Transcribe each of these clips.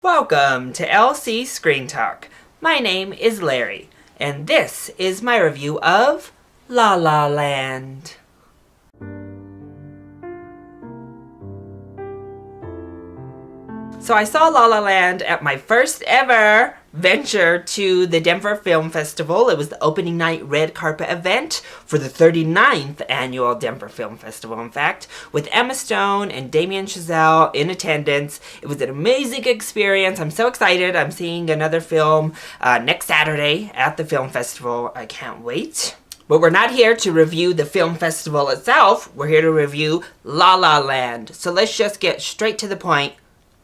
Welcome to LC Screen Talk. My name is Larry, and this is my review of La La Land. So I saw La La Land at my first ever venture to the Denver Film Festival. It was the opening night red carpet event for the 39th annual Denver Film Festival, in fact, with Emma Stone and Damien Chazelle in attendance. It was an amazing experience. I'm so excited. I'm seeing another film next Saturday at the film festival. I can't wait. But we're not here to review the film festival itself. We're here to review La La Land. So let's just get straight to the point.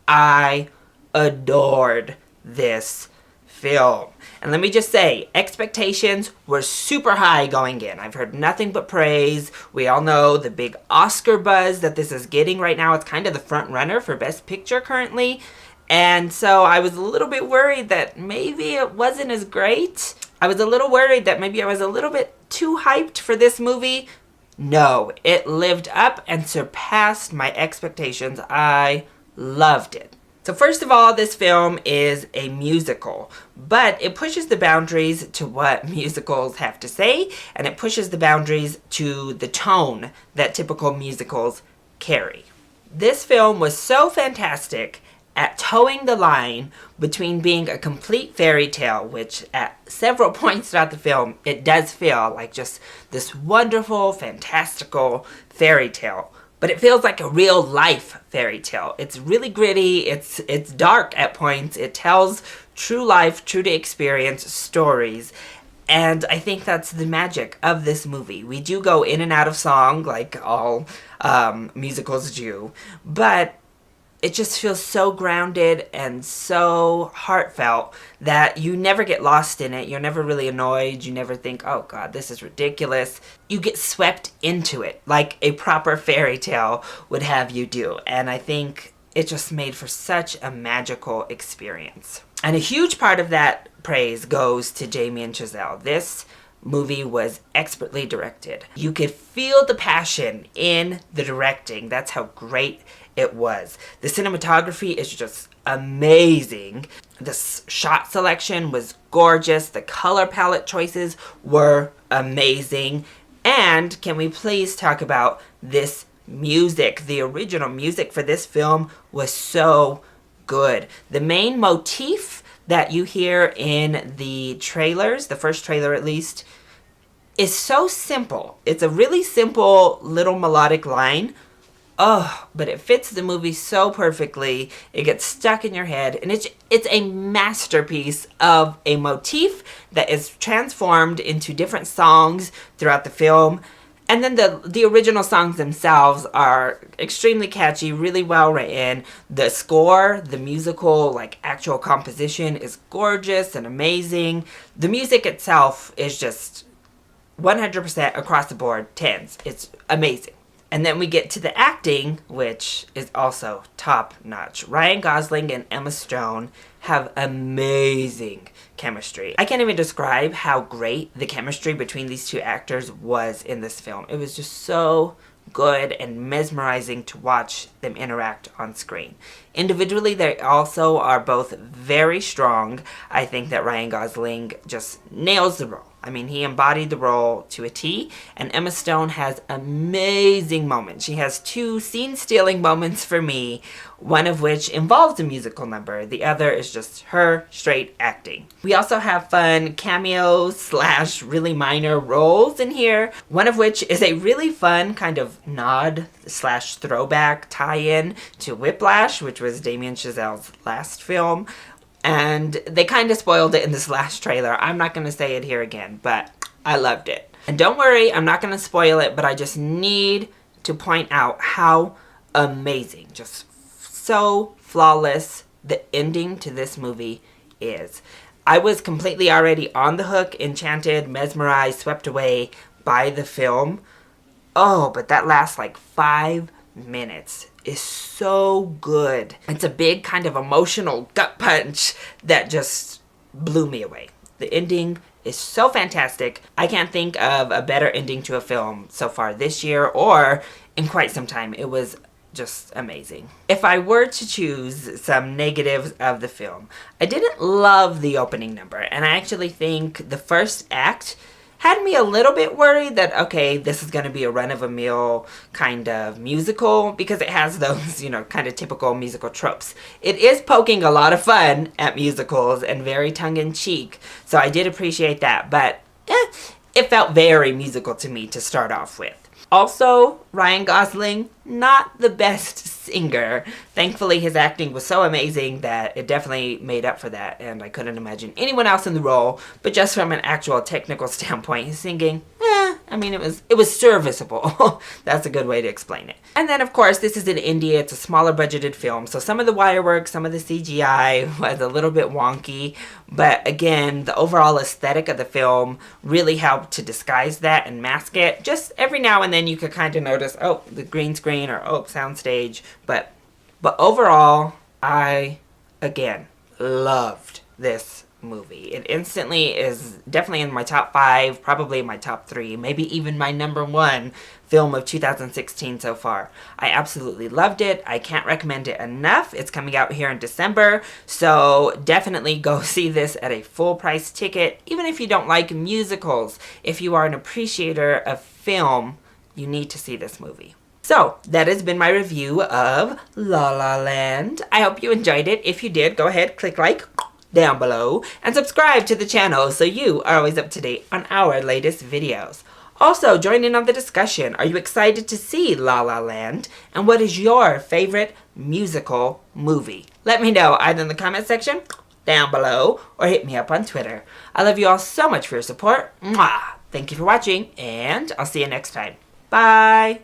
I adored this film. And let me just say, expectations were super high going in. I've heard nothing but praise. We all know the big Oscar buzz that this is getting right now. It's kind of the front runner for Best Picture currently. And so I was a little bit worried that maybe it wasn't as great. I was a little worried that maybe I was a little bit too hyped for this movie. No, it lived up and surpassed my expectations. I loved it. So first of all, this film is a musical, but it pushes the boundaries to what musicals have to say, and it pushes the boundaries to the tone that typical musicals carry. This film was so fantastic at towing the line between being a complete fairy tale, which at several points throughout the film, it does feel like just this wonderful, fantastical fairy tale. But it feels like a real life fairy tale. It's really gritty, it's dark at points, it tells true life, true to experience stories. And I think that's the magic of this movie. We do go in and out of song like all musicals do, but it just feels so grounded and so heartfelt that you never get lost in it. You're never really annoyed. You never think, oh God, this is ridiculous. You get swept into it like a proper fairy tale would have you do. And I think it just made for such a magical experience. And a huge part of that praise goes to Damien Chazelle. This movie was expertly directed. You could feel the passion in the directing. That's how great it was. The cinematography is just amazing. The shot selection was gorgeous. The color palette choices were amazing. And can we please talk about this music? The original music for this film was so good. The main motif that you hear in the trailers, the first trailer at least, is so simple. It's a really simple little melodic line. Oh, but it fits the movie so perfectly. It gets stuck in your head, and it's a masterpiece of a motif that is transformed into different songs throughout the film. And then the original songs themselves are extremely catchy, really well written. The score, the musical, like actual composition is gorgeous and amazing. The music itself is just 100% across the board, 10s. It's amazing. And then we get to the acting, which is also top-notch. Ryan Gosling and Emma Stone have amazing chemistry. I can't even describe how great the chemistry between these two actors was in this film. It was just so good and mesmerizing to watch them interact on screen. Individually, they also are both very strong. I think that Ryan Gosling just nails the role. I mean, he embodied the role to a T, and Emma Stone has amazing moments. She has two scene-stealing moments for me, one of which involves a musical number. The other is just her straight acting. We also have fun cameos / really minor roles in here, one of which is a really fun kind of nod / throwback tie-in to Whiplash, which was Damien Chazelle's last film. And they kind of spoiled it in this last trailer. I'm not going to say it here again, but I loved it. And don't worry, I'm not going to spoil it, but I just need to point out how amazing, just so flawless the ending to this movie is. I was completely already on the hook, enchanted, mesmerized, swept away by the film. Oh, but that last like 5 minutes is so good. It's a big kind of emotional gut punch that just blew me away. The ending is so fantastic. I can't think of a better ending to a film so far this year or in quite some time. It was just amazing. If I were to choose some negatives of the film, I didn't love the opening number, and I actually think the first act had me a little bit worried that, okay, this is going to be a run-of-the-mill kind of musical, because it has those, you know, kind of typical musical tropes. It is poking a lot of fun at musicals and very tongue-in-cheek, so I did appreciate that, but it felt very musical to me to start off with. Also, Ryan Gosling, not the best singer. Thankfully, his acting was so amazing that it definitely made up for that, and I couldn't imagine anyone else in the role. But just from an actual technical standpoint, his singing, I mean, it was serviceable. That's a good way to explain it. And then, of course, this is in India. It's a smaller budgeted film, so some of the wire work, some of the CGI was a little bit wonky. But again, the overall aesthetic of the film really helped to disguise that and mask it. Just every now and then you could kind of notice, oh, the green screen, or oh, soundstage. But overall, I, again, loved this movie. It instantly is definitely in my top 5, probably my top 3, maybe even my number 1 film of 2016 so far. I absolutely loved it. I can't recommend it enough. It's coming out here in December, so definitely go see this at a full price ticket. Even if you don't like musicals, if you are an appreciator of film, you need to see this movie. So, that has been my review of La La Land. I hope you enjoyed it. If you did, go ahead, click like down below, and subscribe to the channel so you are always up to date on our latest videos. Also, join in on the discussion. Are you excited to see La La Land? And what is your favorite musical movie? Let me know either in the comment section down below or hit me up on Twitter. I love you all so much for your support. Mwah! Thank you for watching, and I'll see you next time. Bye!